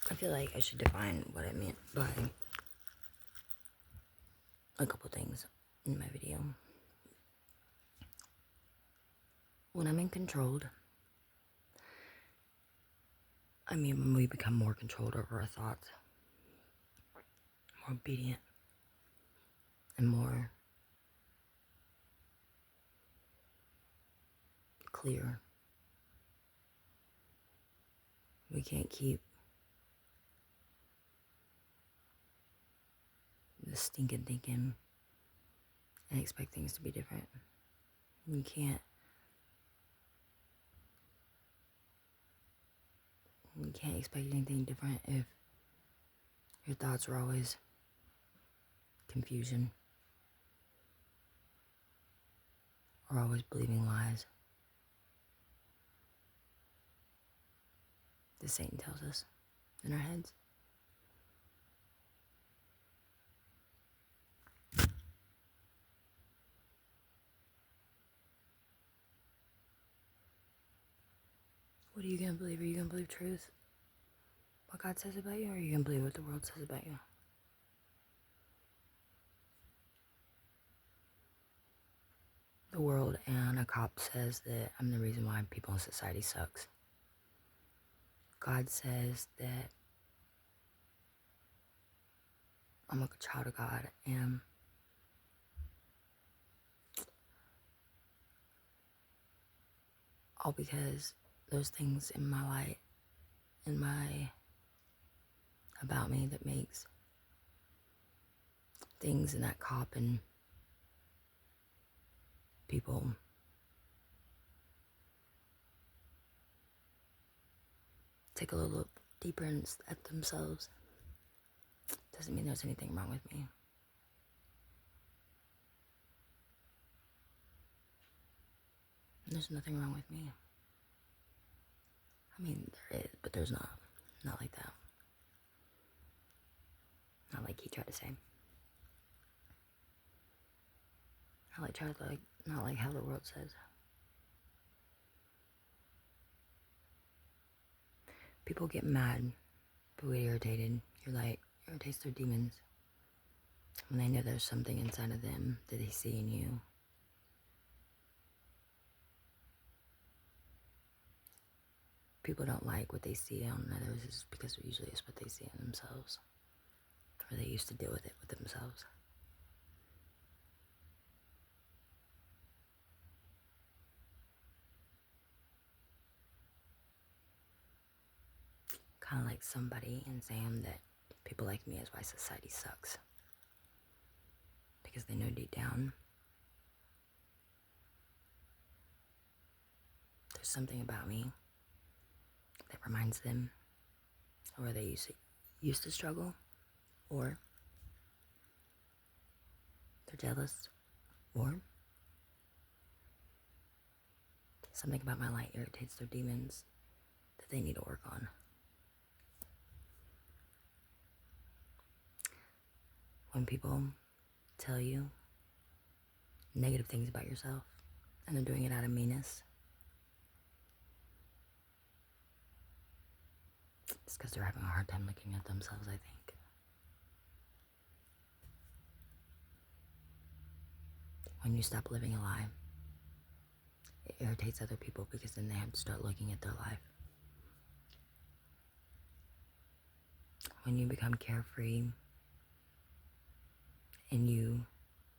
I feel like I should define what I meant by a couple things in my video. When I'm in controlled, I mean when we become more controlled over our thoughts, more obedient, and more clear. We can't keep the stinking thinking and expect things to be different. You can't expect anything different if your thoughts are always confusion or always believing lies that Satan tells us in our heads. What are you going to believe? Are you going to believe truth? What God says about you? Or are you going to believe what the world says about you? The world and a cop says that I'm the reason why people in society sucks. God says that I'm a child of God and all because those things in my light, about me that makes things in that cop and people take a little deeper at themselves. Doesn't mean there's anything wrong with me. There's nothing wrong with me. I mean, there is, but there's not. Not like that. Not like he tried to say. Not like how the world says. People get mad, people get irritated. You're like, irritates their demons. When they know there's something inside of them that they see in you. People don't like what they see on others is because usually it's what they see in themselves. Or they used to deal with it with themselves. Kind of like somebody in M.C.M that people like me is why society sucks. Because they know deep down there's something about me that reminds them or they used to struggle, or they're jealous, or something about my light irritates their demons that they need to work on. When people tell you negative things about yourself and they're doing it out of meanness, it's because they're having a hard time looking at themselves, I think. When you stop living a lie, it irritates other people because then they have to start looking at their life. When you become carefree and you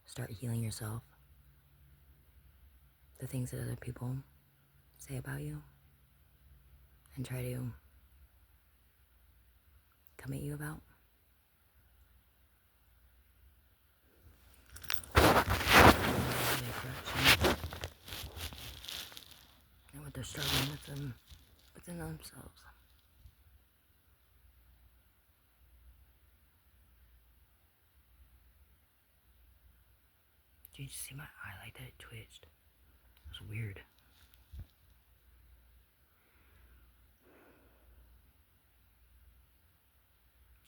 start healing yourself, the things that other people say about you and try to come at you about, and what they're struggling with them within themselves. Did you see my eye like that? It twitched. It was weird.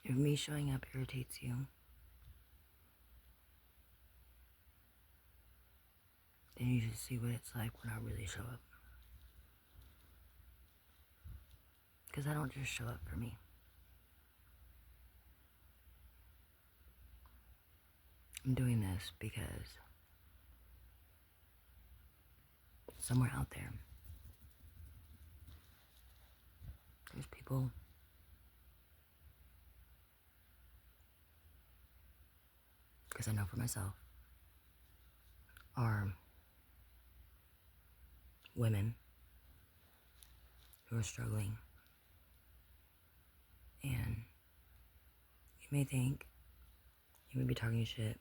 If me showing up irritates you, then you should see what it's like when I really show up. Because I don't just show up for me. I'm doing this because somewhere out there's people because I know for myself, are women who are struggling. And you may think, you may be talking shit.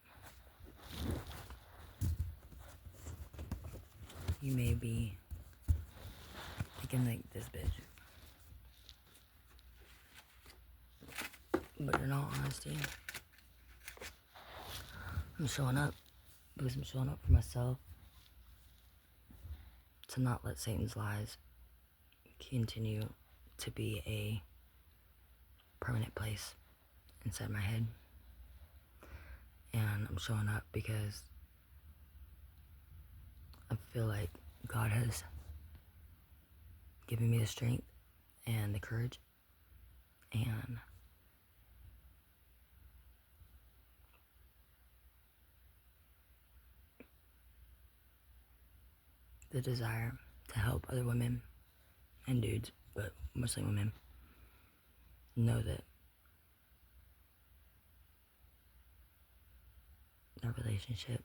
You may be thinking like this bitch. But in all honesty, I'm showing up because I'm showing up for myself to not let Satan's lies continue to be a permanent place inside my head. And I'm showing up because I feel like God has given me the strength and the courage and the desire to help other women and dudes, but mostly women, know that that relationship,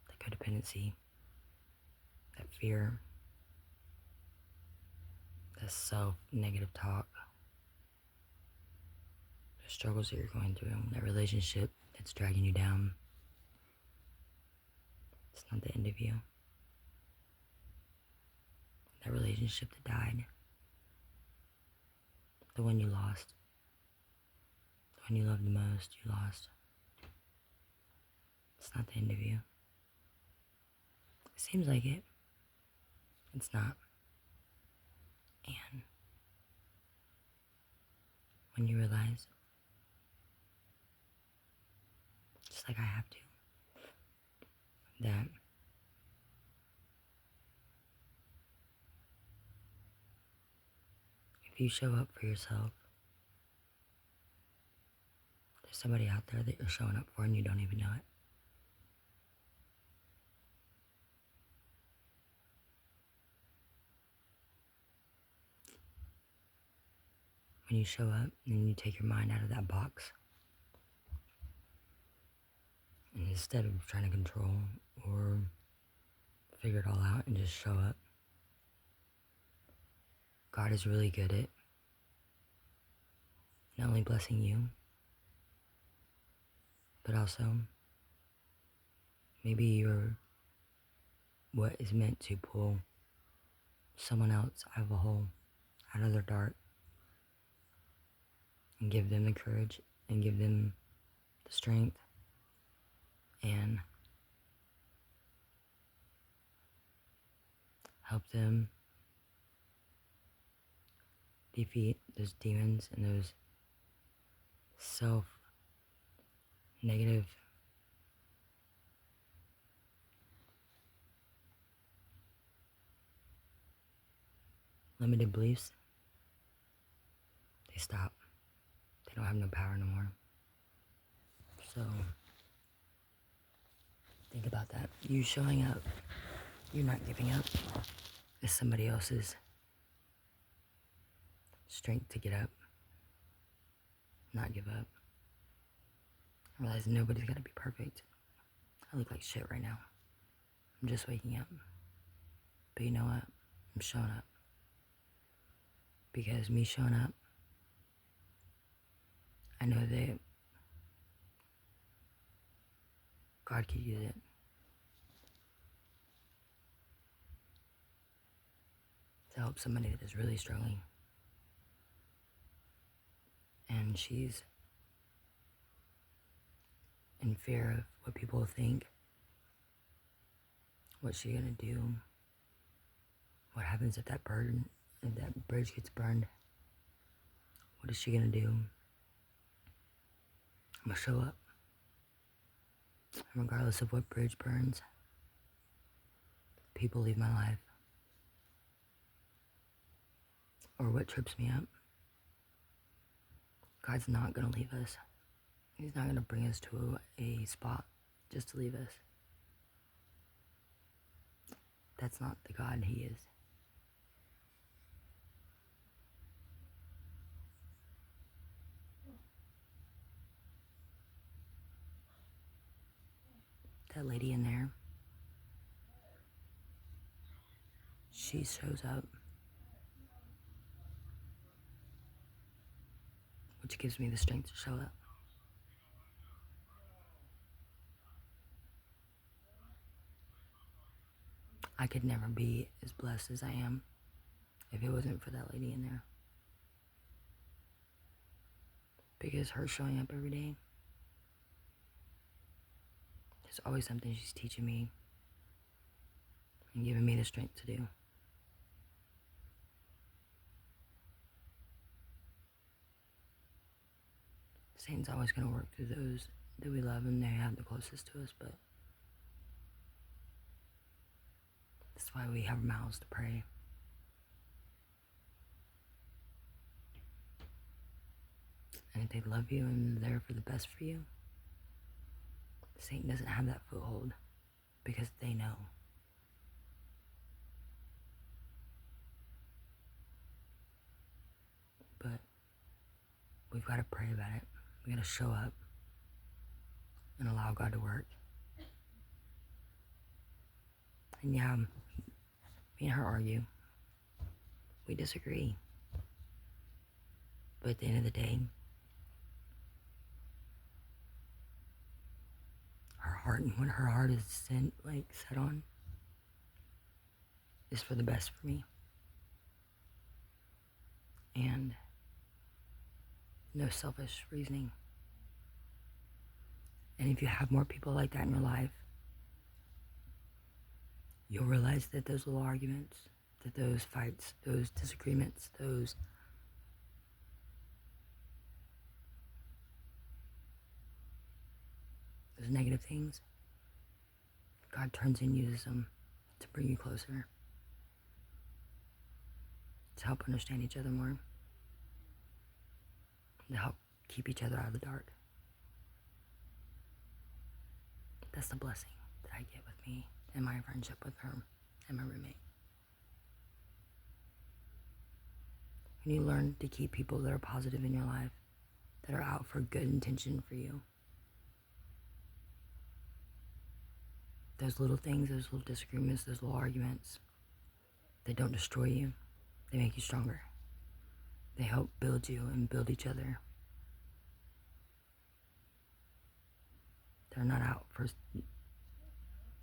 that codependency, that fear, that self-negative talk, the struggles that you're going through, that relationship that's dragging you down, it's not the end of you. That relationship that died, the one you lost, the one you loved the most, you lost. It's not the end of you. It seems like it. It's not. And when you realize, just like I have to, that if you show up for yourself, there's somebody out there that you're showing up for and you don't even know it. When you show up and you take your mind out of that box, and instead of trying to control or figure it all out and just show up, God is really good at not only blessing you, but also maybe you're what is meant to pull someone else out of a hole, out of their dark, and give them the courage and give them the strength and help them defeat those demons and those self-negative limited beliefs. They stop. They don't have no power no more. So think about that. You showing up, you're not giving up. It's somebody else's strength to get up, not give up. I realize nobody's gotta be perfect. I look like shit right now. I'm just waking up. But you know what? I'm showing up. Because me showing up, I know that God could use it. To help somebody that is really struggling. And she's in fear of what people think. What's she gonna do? What happens if that bridge gets burned? What is she gonna do? I'm gonna show up. And regardless of what bridge burns, people leave my life. Or what trips me up. God's not gonna leave us. He's not gonna bring us to a spot just to leave us. That's not the God he is. That lady in there, she shows up, which gives me the strength to show up. I could never be as blessed as I am if it wasn't for that lady in there. Because her showing up every day, there's always something she's teaching me and giving me the strength to do. Satan's always going to work through those that we love and they have the closest to us, but that's why we have mouths to pray. And if they love you and they're there for the best for you, Satan doesn't have that foothold because they know. But we've got to pray about it. We got to show up and allow God to work. And yeah, me and her argue. We disagree. But at the end of the day, her heart and what her heart is set on is for the best for me. And no selfish reasoning. And if you have more people like that in your life, you'll realize that those little arguments, that those fights, those disagreements, those negative things, God turns and uses them to bring you closer, to help understand each other more, to help keep each other out of the dark. That's the blessing that I get with me and my friendship with her and my roommate. When you learn to keep people that are positive in your life, that are out for good intention for you, those little things, those little disagreements, those little arguments, they don't destroy you. They make you stronger. They help build you and build each other. They're not out for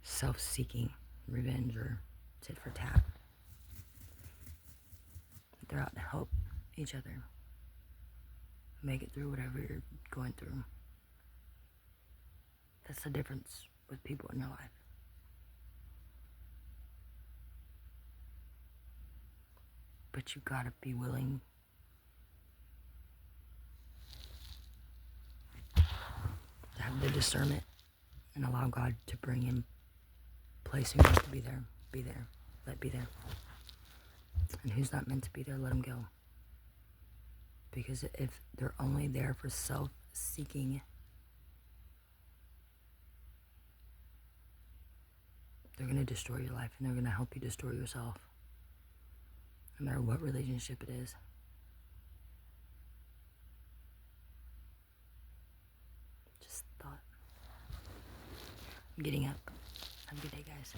self-seeking revenge or tit for tat. They're out to help each other make it through whatever you're going through. That's the difference with people in your life. But you gotta be willing to have the discernment and allow God to bring in place who needs to be there. Be there. Let be there. And who's not meant to be there, let them go. Because if they're only there for self-seeking, they're going to destroy your life and they're going to help you destroy yourself. No matter what relationship it is. Just thought. I'm getting up. Have a good day, guys.